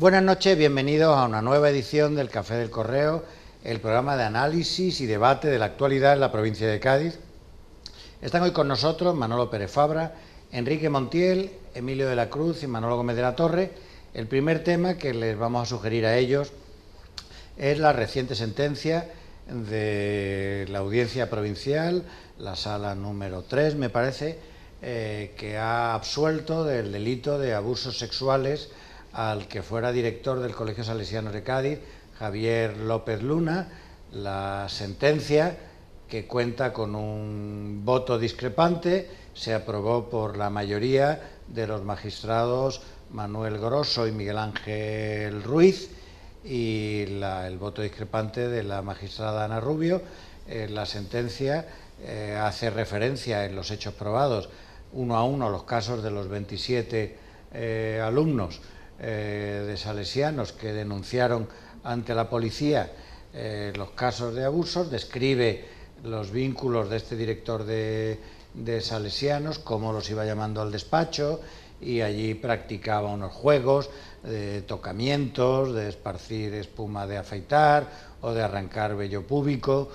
Buenas noches, bienvenidos a una nueva edición del Café del Correo, el programa de análisis y debate de la actualidad en la provincia de Cádiz. Están hoy con nosotros Manolo Pérez Fabra, Enrique Montiel, Emilio de la Cruz y Manolo Gómez de la Torre. El primer tema que les vamos a sugerir a ellos es la reciente sentencia de la Audiencia Provincial, la sala número 3, me parece, que ha absuelto del delito de abusos sexuales al que fuera director del Colegio Salesiano de Cádiz, Javier López Luna. La sentencia, que cuenta con un voto discrepante, se aprobó por la mayoría de los magistrados Manuel Grosso y Miguel Ángel Ruiz, y el voto discrepante de la magistrada Ana Rubio. La sentencia hace referencia en los hechos probados uno a uno a los casos de los 27 alumnos de salesianos que denunciaron ante la policía los casos de abusos, describe los vínculos de este director de salesianos, cómo los iba llamando al despacho, y allí practicaba unos juegos de tocamientos, de esparcir espuma de afeitar o de arrancar vello púbico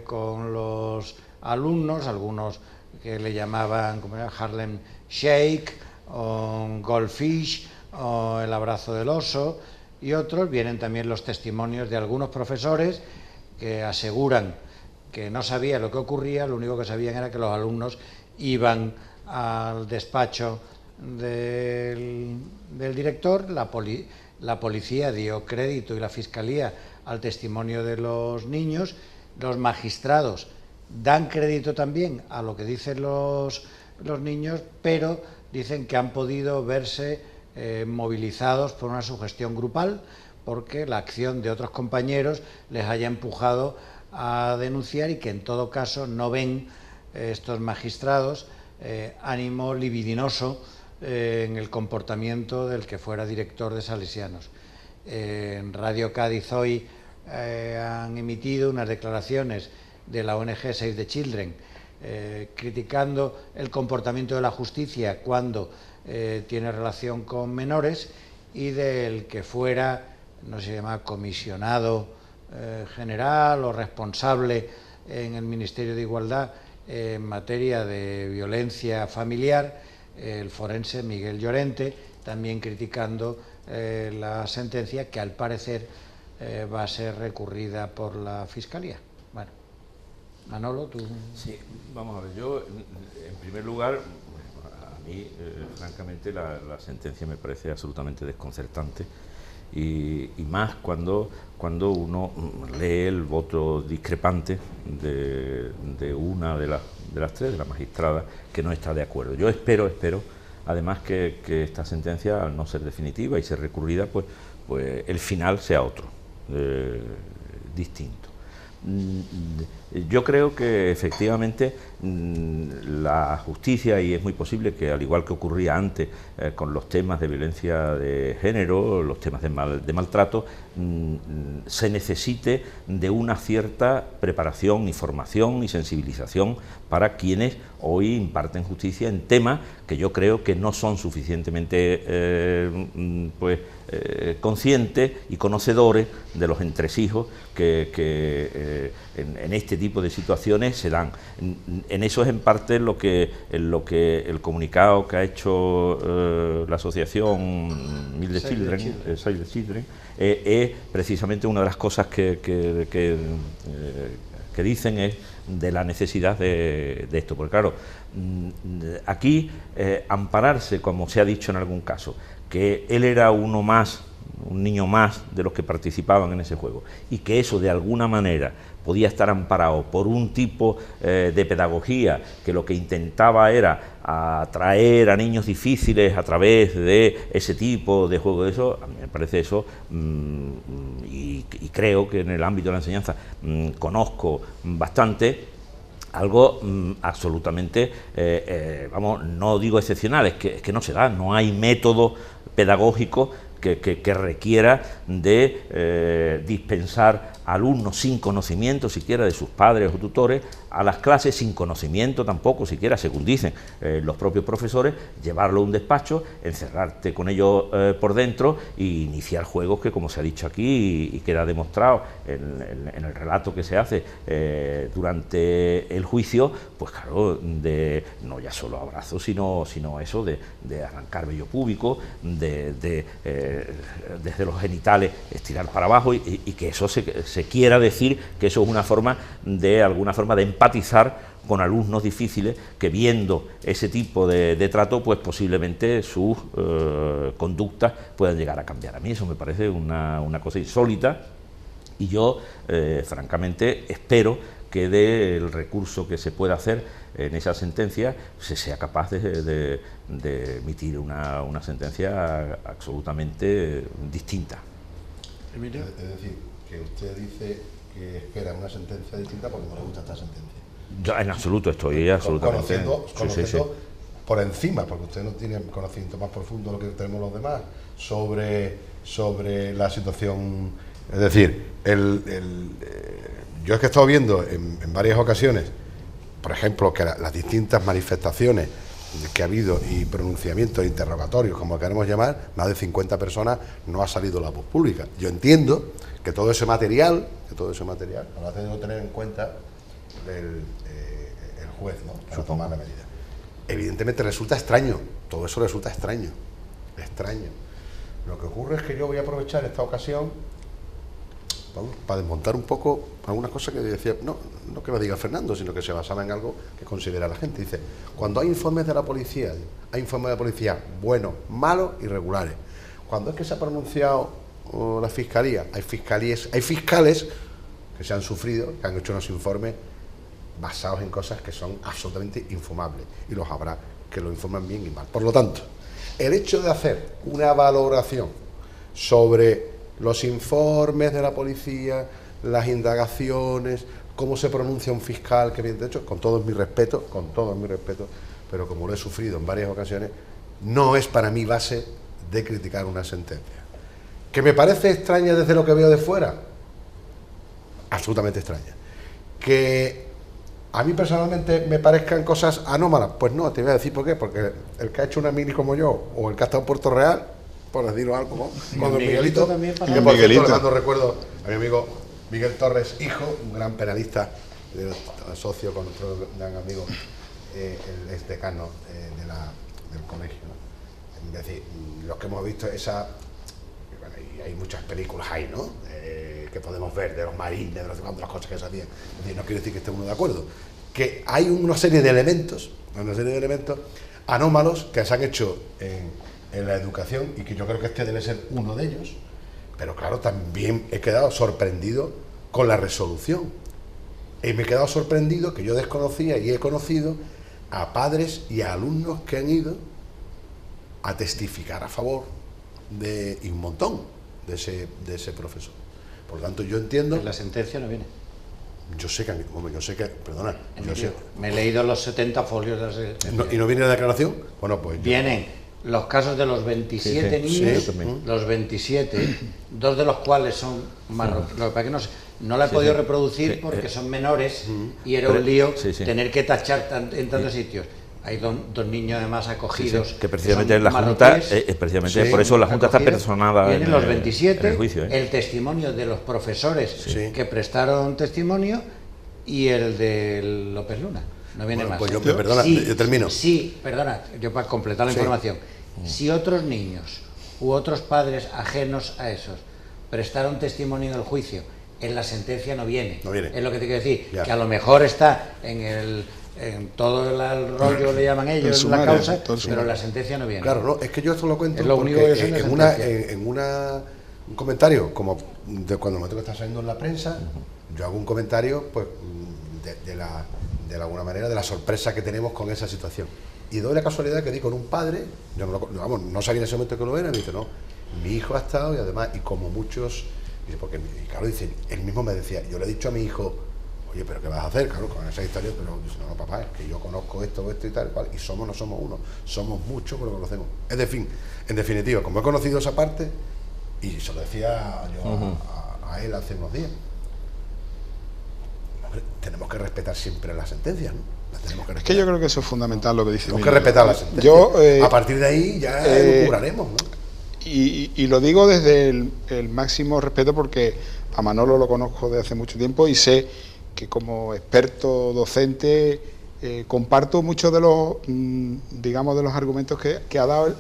con los alumnos, algunos que le llamaban como era, Harlem Shake o Goldfish o el abrazo del oso, y otros. Vienen también los testimonios de algunos profesores que aseguran que no sabían lo que ocurría, lo único que sabían era que los alumnos iban al despacho del director. La policía dio crédito, y la fiscalía, al testimonio de los niños. Los magistrados dan crédito también a lo que dicen los niños, pero dicen que han podido verse movilizados por una sugestión grupal, porque la acción de otros compañeros les haya empujado a denunciar, y que en todo caso no ven estos magistrados ánimo libidinoso en el comportamiento del que fuera director de salesianos. En Radio Cádiz hoy han emitido unas declaraciones de la ONG Save the Children criticando el comportamiento de la justicia cuando tiene relación con menores, y del que fuera, no se llama comisionado general o responsable en el Ministerio de Igualdad en materia de violencia familiar, el forense Miguel Llorente, también criticando la sentencia, que al parecer va a ser recurrida por la Fiscalía. Bueno, Manolo, tú... Sí, vamos a ver, yo en primer lugar, a mí francamente la sentencia me parece absolutamente desconcertante, y más cuando uno lee el voto discrepante de una de las tres, de la magistrada, que no está de acuerdo. Yo espero además que esta sentencia, al no ser definitiva y ser recurrida, pues el final sea otro, distinto. Yo creo que efectivamente la justicia, y es muy posible que, al igual que ocurría antes con los temas de violencia de género, los temas de maltrato, se necesite de una cierta preparación y formación y sensibilización para quienes hoy imparten justicia en temas que yo creo que no son suficientemente conscientes y conocedores de los entresijos que en este tipo de situaciones se dan. En eso es en parte lo que el comunicado que ha hecho la asociación Save the Children es precisamente una de las cosas que dicen, es de la necesidad de esto, porque claro, aquí ampararse, como se ha dicho en algún caso, que él era uno más, un niño más de los que participaban en ese juego, y que eso de alguna manera podía estar amparado por un tipo de pedagogía que lo que intentaba era atraer a niños difíciles a través de ese tipo de juego. Eso, a mí me parece eso, y creo que en el ámbito de la enseñanza conozco bastante, algo absolutamente, vamos, no digo excepcional, es que no se da, no hay método pedagógico que requiera de dispensar alumnos sin conocimiento siquiera de sus padres o tutores a las clases, sin conocimiento tampoco siquiera, según dicen los propios profesores, llevarlo a un despacho, encerrarte con ellos por dentro e iniciar juegos que, como se ha dicho aquí y queda demostrado en el relato que se hace durante el juicio, pues claro, de no ya solo abrazos, sino eso de arrancar vello púbico, desde los genitales estirar para abajo y que eso se quiera decir que eso es una forma de empatizar con alumnos difíciles que, viendo ese tipo de trato, pues posiblemente sus conductas puedan llegar a cambiar. A mí eso me parece una cosa insólita y yo francamente espero que del recurso que se pueda hacer en esa sentencia se sea capaz de emitir una sentencia absolutamente distinta. Es decir, que usted dice que espera una sentencia distinta porque no le gusta esta sentencia. Yo en absoluto estoy absolutamente... Conociendo por encima, porque usted no tiene conocimiento más profundo de lo que tenemos los demás sobre la situación. Es decir, yo es que he estado viendo en varias ocasiones, por ejemplo, que las distintas manifestaciones que ha habido y pronunciamientos, interrogatorios, como queremos llamar, más de 50 personas, no ha salido la voz pública. Yo entiendo que todo ese material, habrá tenido que tener en cuenta el juez, ¿no?, para tomar la medida. Evidentemente resulta extraño, todo eso resulta extraño. Lo que ocurre es que yo voy a aprovechar esta ocasión para desmontar un poco algunas cosas que decía, no que lo diga Fernando, sino que se basaba en algo que considera la gente. Dice, cuando hay informes de la policía, buenos, malos y regulares. Cuando es que se ha pronunciado la fiscalía, hay fiscales que se han sufrido, que han hecho unos informes basados en cosas que son absolutamente infumables, y los habrá que lo informan bien y mal. Por lo tanto, el hecho de hacer una valoración sobre los informes de la policía, las indagaciones, cómo se pronuncia un fiscal, que bien, de hecho, con todo mi respeto, pero como lo he sufrido en varias ocasiones, no es para mí base de criticar una sentencia. ¿Que me parece extraña desde lo que veo de fuera? Absolutamente extraña. ¿Que a mí personalmente me parezcan cosas anómalas? Pues no, te voy a decir por qué. Porque el que ha hecho una mini como yo, o el que ha estado en Puerto Real, por decirlo algo, con don Miguelito, también y que por cierto le mando recuerdo a mi amigo Miguel Torres, hijo, un gran penalista, socio con otro gran amigo, el ex decano del colegio, ¿no? Es decir, los que hemos visto y hay muchas películas ahí, ¿no?, que podemos ver de los marines, de las cosas que se hacían. Es decir, no quiere decir que esté uno de acuerdo, que hay una serie de elementos anómalos que se han hecho en la educación, y que yo creo que este debe ser uno de ellos. Pero claro, también he quedado sorprendido con la resolución, y me he quedado sorprendido que yo desconocía y he conocido a padres y a alumnos que han ido a testificar a favor de un montón de ese profesor. Por lo tanto, yo entiendo... La sentencia no viene. Yo sé que, perdona, me he leído los 70 folios de la sentencia. ¿Y no viene la declaración? Bueno, pues... Vienen los casos de los 27 niños, los 27, 2 de los cuales son marroquíes. Lo que pasa es que no la he podido reproducir porque son menores y era un lío tener que tachar en tantos sitios. Hay dos niños además acogidos. Que precisamente en la Junta, por eso la Junta está personada en los 27, en el juicio. El testimonio de los profesores que prestaron testimonio y el de López Luna. No viene más. Pues yo termino. Sí, perdona, yo para completar la información. Si otros niños u otros padres ajenos a esos prestaron testimonio en el juicio, en la sentencia no viene. Es lo que te quiero decir, que a lo mejor está en todo el rollo, le llaman ellos, en la causa, pero la sentencia no viene. Claro, no, es que yo esto lo cuento es lo porque único que en un comentario, como de cuando me tengo que estar saliendo en la prensa, yo hago un comentario pues de alguna manera de la sorpresa que tenemos con esa situación. Y doy la casualidad que di con un padre, yo no sabía en ese momento que lo era, me dice, no, mi hijo ha estado, y además, y como muchos, porque claro, dice, él mismo me decía, yo le he dicho a mi hijo, oye, pero ¿qué vas a hacer, claro, con esa historia? Pero dice, no, papá, es que yo conozco esto y tal, cual, y no somos uno, somos muchos, pero lo conocemos. En definitiva, como he conocido esa parte, y se lo decía yo a él hace unos días, tenemos que respetar siempre las sentencias, ¿no? Las tenemos que Es respetar. que yo creo que eso es fundamental lo que dice Tenemos Emilio. que respetar las sentencias. A partir de ahí ya curaremos, ¿no? Y lo digo desde el máximo respeto, porque a Manolo lo conozco de hace mucho tiempo y sé que como experto docente comparto muchos de los, digamos, de los argumentos que ha dado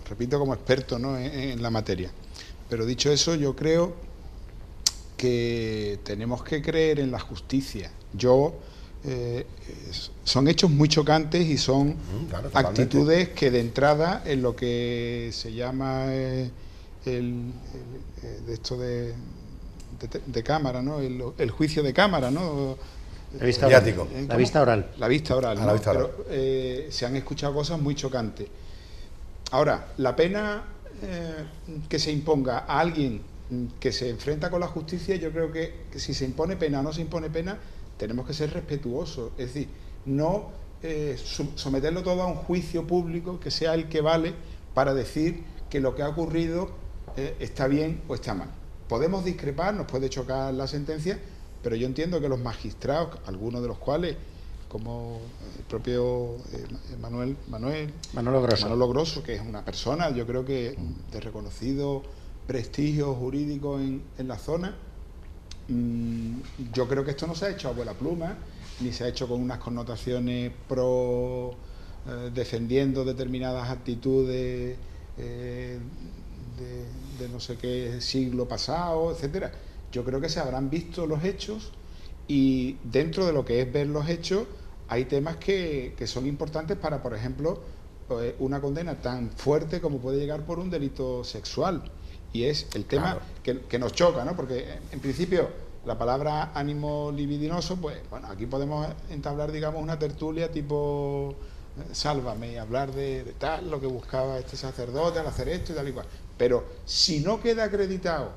repito, como experto, ¿no?, en la materia. Pero dicho eso, yo creo que tenemos que creer en la justicia. Son hechos muy chocantes y son actitudes que de entrada en lo que se llama de cámara, ¿no?, el juicio de cámara, ¿no?, La vista oral. La vista oral, ¿no? La vista oral. Pero, se han escuchado cosas muy chocantes. Ahora, la pena que se imponga a alguien que se enfrenta con la justicia, yo creo que si se impone pena o no se impone pena, tenemos que ser respetuosos. Es decir, no someterlo todo a un juicio público que sea el que vale para decir que lo que ha ocurrido está bien o está mal. Podemos discrepar, nos puede chocar la sentencia, pero yo entiendo que los magistrados, algunos de los cuales, como el propio Manolo Grosso, que es una persona, yo creo que de reconocido prestigio jurídico en la zona, yo creo que esto no se ha hecho a vuela pluma, ni se ha hecho con unas connotaciones defendiendo determinadas actitudes de no sé qué siglo pasado, etcétera. Yo creo que se habrán visto los hechos, y dentro de lo que es ver los hechos hay temas que son importantes para, por ejemplo, una condena tan fuerte como puede llegar por un delito sexual, y es el tema que nos choca, ¿no? Porque en principio la palabra ánimo libidinoso, pues bueno, aquí podemos entablar, digamos, una tertulia tipo Sálvame y hablar de tal, lo que buscaba este sacerdote al hacer esto y tal y cual, pero si no queda acreditado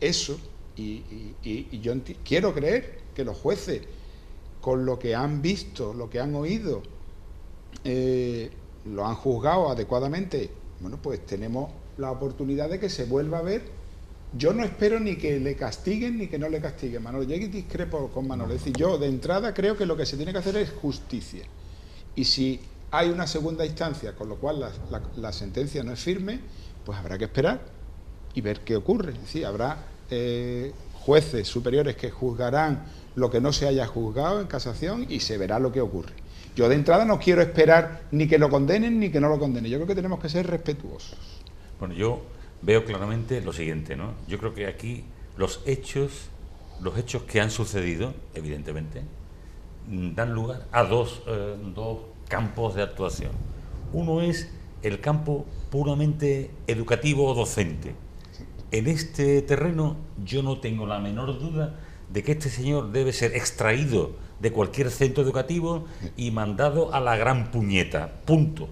eso, y yo quiero creer que los jueces, con lo que han visto, lo que han oído, lo han juzgado adecuadamente, bueno, pues tenemos la oportunidad de que se vuelva a ver. Yo no espero ni que le castiguen ni que no le castiguen, Manolo. Yo aquí discrepo con Manolo. Es decir, yo de entrada creo que lo que se tiene que hacer es justicia. Y si hay una segunda instancia, con lo cual la sentencia no es firme, pues habrá que esperar y ver qué ocurre. Es decir, habrá jueces superiores que juzgarán lo que no se haya juzgado en casación y se verá lo que ocurre. Yo de entrada no quiero esperar ni que lo condenen ni que no lo condenen. Yo creo que tenemos que ser respetuosos. Bueno, yo veo claramente lo siguiente, ¿no? Yo creo que aquí los hechos que han sucedido, evidentemente, dan lugar a dos campos de actuación. Uno es el campo puramente educativo o docente. En este terreno yo no tengo la menor duda de que este señor debe ser extraído de cualquier centro educativo y mandado a la gran puñeta, punto.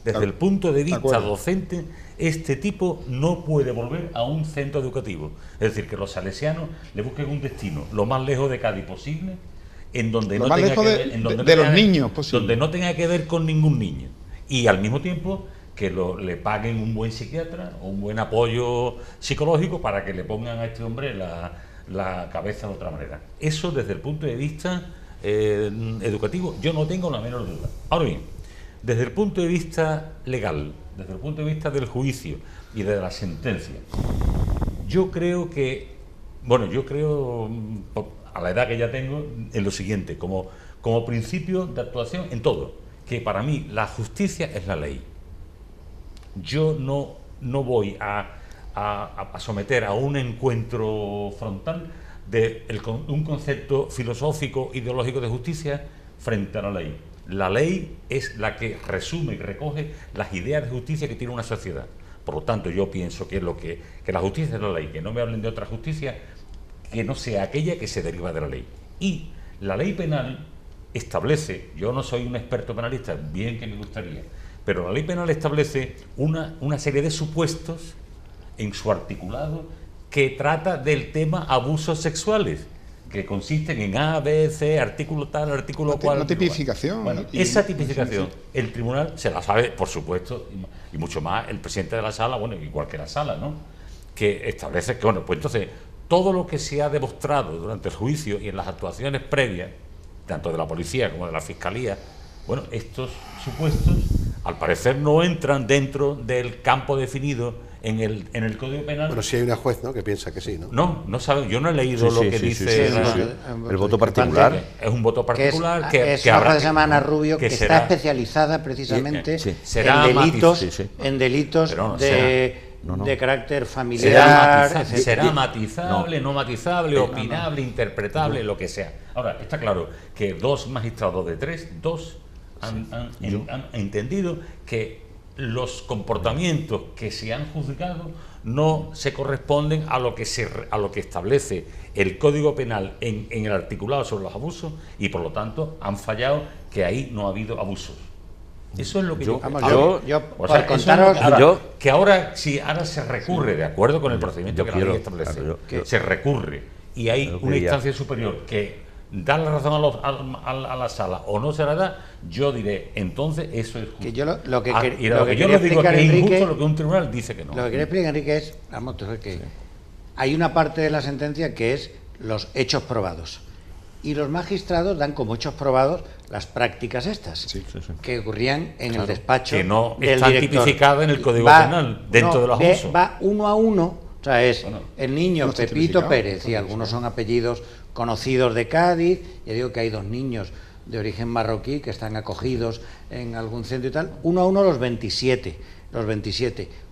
Desde el punto de vista docente, este tipo no puede volver a un centro educativo. Es decir, que los salesianos le busquen un destino lo más lejos de Cádiz posible, en donde no tenga que ver, en donde los niños posible, donde no tenga que ver con ningún niño, y al mismo tiempo que le paguen un buen psiquiatra o un buen apoyo psicológico para que le pongan a este hombre la cabeza de otra manera. Eso desde el punto de vista educativo yo no tengo la menor duda. Ahora bien, desde el punto de vista legal, desde el punto de vista del juicio y de la sentencia, yo creo a la edad que ya tengo, en lo siguiente, como principio de actuación en todo, que para mí la justicia es la ley. Yo no voy a someter a un encuentro frontal de un concepto filosófico, ideológico de justicia frente a la ley. La ley es la que resume y recoge las ideas de justicia que tiene una sociedad. Por lo tanto, yo pienso que la justicia es la ley, que no me hablen de otra justicia que no sea aquella que se deriva de la ley. Y la ley penal establece, yo no soy un experto penalista, bien que me gustaría, pero la ley penal establece una serie de supuestos en su articulado que trata del tema abusos sexuales, que consisten en A, B, C, artículo tal, artículo cual. Una tipificación. Bueno, esa tipificación, el tribunal se la sabe, por supuesto, y mucho más el presidente de la sala, bueno, igual que la sala, ¿no? Que establece que, bueno, pues entonces, todo lo que se ha demostrado durante el juicio y en las actuaciones previas, tanto de la policía como de la fiscalía, bueno, estos supuestos al parecer no entran dentro del campo definido en el Código Penal. Bueno, si hay una juez, ¿no?, que piensa que sí, ¿no? No sabe, yo no he leído lo que dice. El voto particular. Es un voto particular es una jueza semana Rubio que está especializada precisamente en delitos de carácter familiar. Será matizable, no matizable, opinable, interpretable, lo que sea. Ahora, está claro que 2 magistrados de 3, han entendido que los comportamientos que se han juzgado no se corresponden a lo que establece el Código Penal en el articulado sobre los abusos, y por lo tanto han fallado, que ahí no ha habido abusos. Eso es lo que que ahora se recurre, de acuerdo con el procedimiento que la ley establece, se recurre y hay una instancia superior que da la razón a la sala o no se la da, yo diré, entonces eso es justo. Que yo lo que yo le digo que es injusto lo que un tribunal dice que no. Lo que quería explicar, Enrique, es que hay una parte de la sentencia que es los hechos probados. Y los magistrados dan como hechos probados las prácticas estas, que ocurrían en el despacho que no del están director. tipificadas en el Código Penal, dentro de los abusos. Va uno a uno, o sea, es el niño Pepito Pérez, y algunos son apellidos conocidos de Cádiz. Ya digo que hay 2 niños de origen marroquí que están acogidos en algún centro y tal. Uno a uno los 27.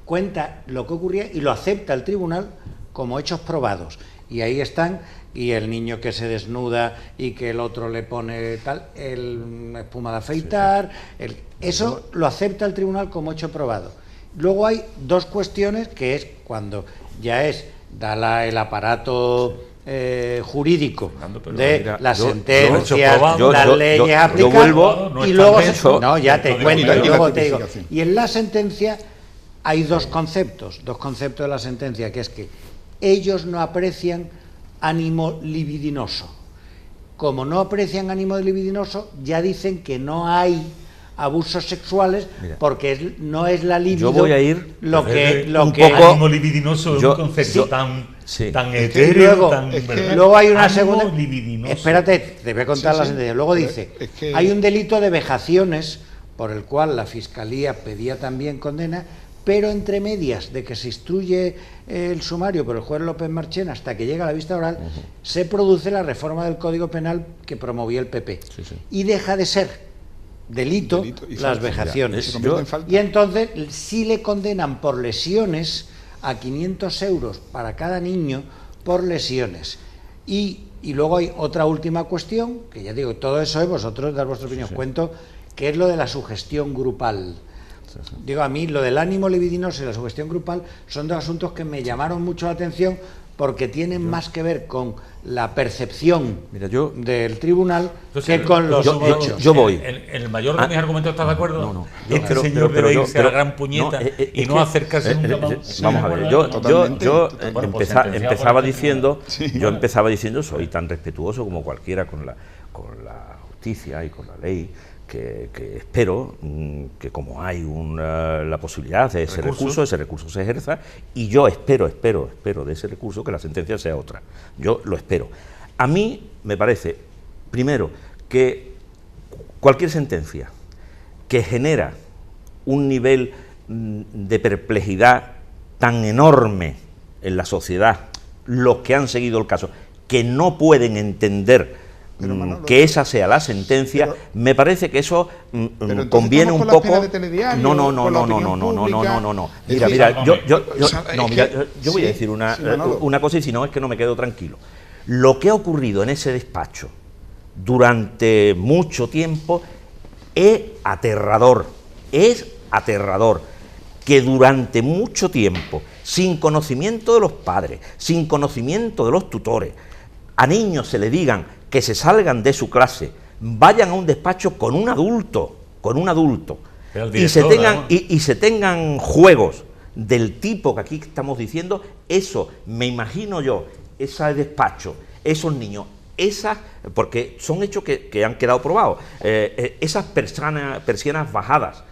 Cuenta lo que ocurría y lo acepta el tribunal como hechos probados. Y ahí están, y el niño que se desnuda y que el otro le pone tal, el espuma de afeitar, eso lo acepta el tribunal como hecho probado. Luego hay 2 cuestiones, que es cuando ya el aparato jurídico de las sentencias, las leyes aplicadas, y luego y en la sentencia hay 2 conceptos de la sentencia, que es que ellos no aprecian ánimo libidinoso. Como no aprecian ánimo libidinoso, ya dicen que no hay abusos sexuales, porque no es la libido. Yo voy a ir lo que ánimo libidinoso es un concepto tan etéreo, luego hay una segunda. Espérate, te voy a contar la sentencia. Luego dice, hay un delito de vejaciones por el cual la Fiscalía pedía también condena, pero entre medias de que se instruye el sumario por el juez López Marchena hasta que llega a la vista oral, se produce la reforma del Código Penal que promovía el PP. Y deja de ser delito las vejaciones. Y entonces sí le condenan por lesiones a 500 euros para cada niño por lesiones. Y luego hay otra última cuestión, que ya digo, todo eso es vosotros dar vuestra opinión. Cuento que es lo de la sugestión grupal. Digo, a mí lo del ánimo libidinoso y la sugestión grupal son 2 asuntos que me llamaron mucho la atención, porque tienen más que ver con la percepción del tribunal que con los hechos. Yo voy. En el mayor de mis argumentos, ¿estás de acuerdo? No. Este señor debe irse a la gran puñeta y no acercarse nunca más. Vamos a ver, yo empezaba diciendo, soy tan respetuoso como cualquiera con la justicia y con la ley, que espero que, como hay la posibilidad de ese recurso se ejerza, y yo espero de ese recurso que la sentencia sea otra. Yo lo espero. A mí me parece, primero, que cualquier sentencia que genera un nivel de perplejidad tan enorme en la sociedad, los que han seguido el caso, que no pueden entender que esa sea la sentencia, me parece que eso conviene un poco. No. Mira, yo voy a decir una cosa, y si no es que no me quedo tranquilo. Lo que ha ocurrido en ese despacho durante mucho tiempo es aterrador. Que durante mucho tiempo, sin conocimiento de los padres, sin conocimiento de los tutores, a niños se le digan que se salgan de su clase, vayan a un despacho con un adulto, y se tengan juegos del tipo que aquí estamos diciendo. Eso, me imagino yo, ese despacho, esos niños, porque son hechos que han quedado probados, esas persianas bajadas,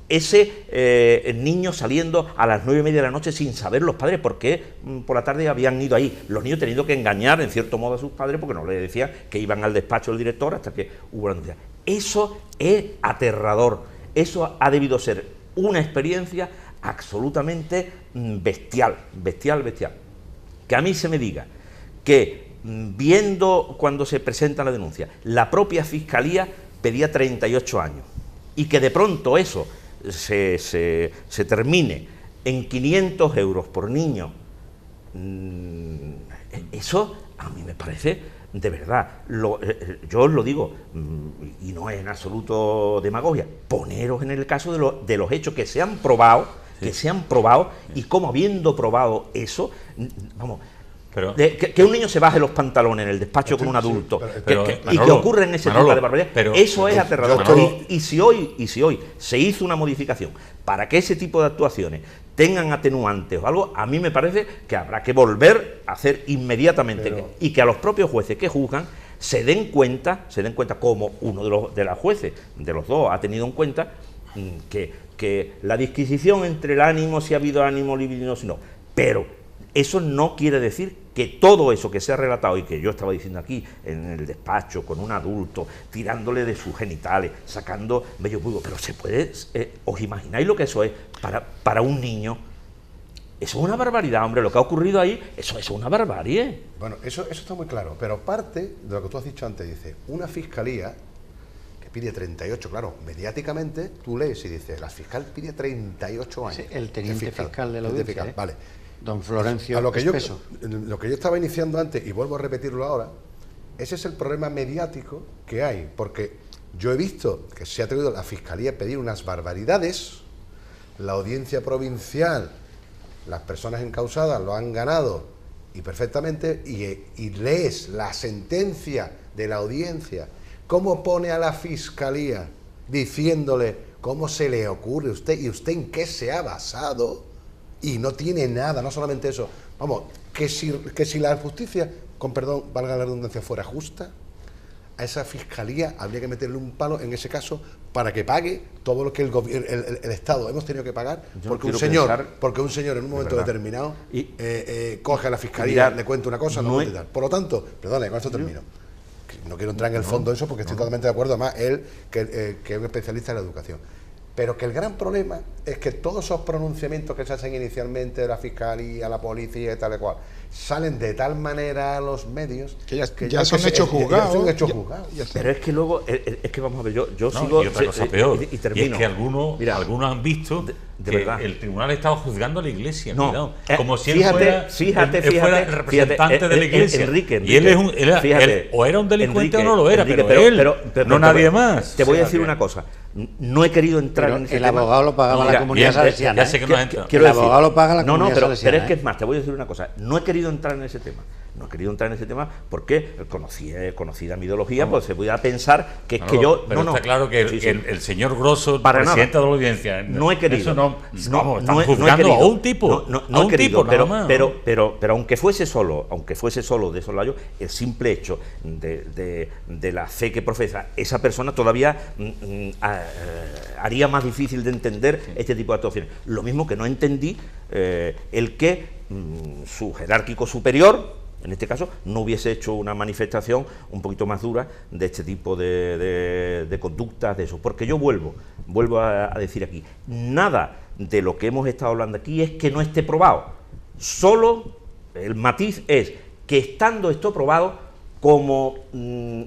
ese niño saliendo a las 9:30 de la noche sin saber los padres por qué por la tarde habían ido ahí, los niños teniendo que engañar en cierto modo a sus padres porque no les decían que iban al despacho del director hasta que hubo la noticia. Eso es aterrador, eso ha debido ser una experiencia absolutamente bestial. Que a mí se me diga que viendo cuando se presenta la denuncia, la propia Fiscalía pedía 38 años y que de pronto eso se termine en 500 euros por niño, eso a mí me parece, de verdad, yo os lo digo, y no es en absoluto demagogia, poneros en el caso de los hechos que se han probado, y como habiendo probado eso, vamos, pero, que un niño se baje los pantalones en el despacho con un adulto, y que ocurren ese tipo de barbaridades, eso es aterrador. Y si hoy se hizo una modificación para que ese tipo de actuaciones tengan atenuantes o algo, a mí me parece que habrá que volver a hacer inmediatamente, y que a los propios jueces que juzgan se den cuenta como uno de los jueces, de los dos, ha tenido en cuenta que la disquisición entre el ánimo, si ha habido ánimo libidinoso, no, pero eso no quiere decir que todo eso que se ha relatado y que yo estaba diciendo aquí en el despacho con un adulto, tirándole de sus genitales, sacando bello pulgo, pero se puede, ¿os imagináis lo que eso es para un niño? Eso es una barbaridad, hombre, lo que ha ocurrido ahí, eso es una barbarie. Bueno, eso está muy claro, pero parte de lo que tú has dicho antes, dice, una fiscalía que pide 38, claro, mediáticamente tú lees y dices, la fiscal pide 38 años. Sí, el teniente fiscal de la audiencia, vale. Don Florencio a lo que Espeso. Lo que yo estaba iniciando antes, y vuelvo a repetirlo ahora, ese es el problema mediático que hay, porque yo he visto que se ha atrevido la Fiscalía a pedir unas barbaridades, la audiencia provincial, las personas encausadas lo han ganado y perfectamente, y lees la sentencia de la audiencia, cómo pone a la Fiscalía diciéndole cómo se le ocurre usted y usted en qué se ha basado. Y no tiene nada, no solamente eso. Vamos, que si la justicia, con perdón, valga la redundancia, fuera justa, a esa fiscalía habría que meterle un palo en ese caso para que pague todo lo que el Estado hemos tenido que pagar, porque un señor en un momento determinado coge a la fiscalía, le cuenta una cosa, no tal. Por lo tanto, perdone, con esto termino. No quiero entrar en el fondo de eso porque estoy totalmente de acuerdo, además él, que es un especialista en la educación. Pero que el gran problema es que todos esos pronunciamientos que se hacen inicialmente de la Fiscalía, la policía y tal y cual, salen de tal manera a los medios que ya son hechos juzgados. Pero es que luego, es que vamos a ver, yo sigo... Y otra cosa peor, y termino. Y es que algunos han visto de que verdad. El tribunal estaba juzgando a la Iglesia, no, cuidado, como si él fíjate, fuera el representante de la Iglesia. Enrique, y él o era un delincuente o no lo era, pero no nadie más. Te voy a decir una cosa, no he querido entrar en ese el abogado lo pagaba la comunidad salesiana. Ya sé que no entra. El abogado lo paga la comunidad salesiana. Pero es que es más, te voy a decir una cosa, no he querido entrar en ese tema. No he querido entrar en ese tema porque conocida mi ideología, pues se pudiera pensar que es que yo... Pero está claro que el señor Grosso, presidente de la audiencia, no he querido. Están juzgando a un tipo. No he querido, pero aunque fuese solo de soslayo, el simple hecho de la fe que profesa esa persona todavía haría más difícil de entender este tipo de actuaciones. Lo mismo que no entendí el que su jerárquico superior, en este caso, no hubiese hecho una manifestación un poquito más dura de este tipo de conductas, de eso. Porque yo vuelvo a decir aquí, nada de lo que hemos estado hablando aquí es que no esté probado. Solo el matiz es que estando esto probado, como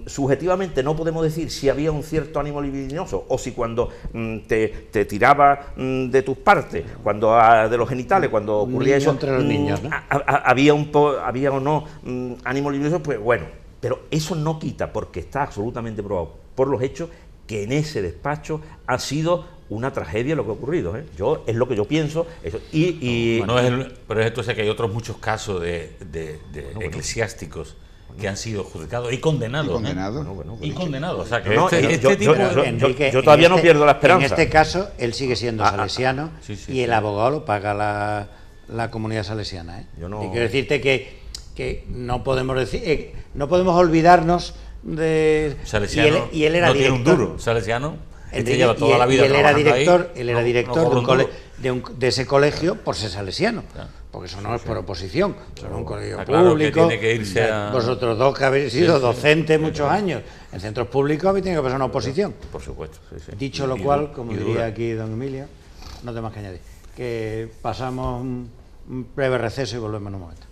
subjetivamente no podemos decir si había un cierto ánimo libidinoso o si cuando te tiraba de tus partes, cuando de los genitales, cuando ocurría eso entre los niños, ¿no? había o no ánimo libidinoso, pues bueno, pero eso no quita, porque está absolutamente probado por los hechos, que en ese despacho ha sido una tragedia lo que ha ocurrido, ¿eh? Es lo que yo pienso. Eso, pero entonces que hay otros muchos casos de eclesiásticos que han sido juzgados y condenados. Y condenados. O sea, que yo todavía no pierdo la esperanza. En este caso, él sigue siendo salesiano y el abogado lo paga la comunidad salesiana, ¿eh? Y quiero decirte que no podemos decir, no podemos olvidarnos de... Salesiano y él era no director. Tiene un duro. Salesiano Este lleva toda la vida y él era trabajando director ahí, de ese colegio por ser salesiano. Claro. Porque eso no es por oposición, eso es un colegio está claro que público. tiene que irse a... Vosotros dos que habéis sido Sí, docentes sí, muchos años en centros públicos habéis tenido que pasar una oposición. Por supuesto, sí, sí. Dicho lo Y cual, dura, como y diría dura. aquí don Emilio, no tengo más que añadir, que pasamos un breve receso y volvemos en un momento.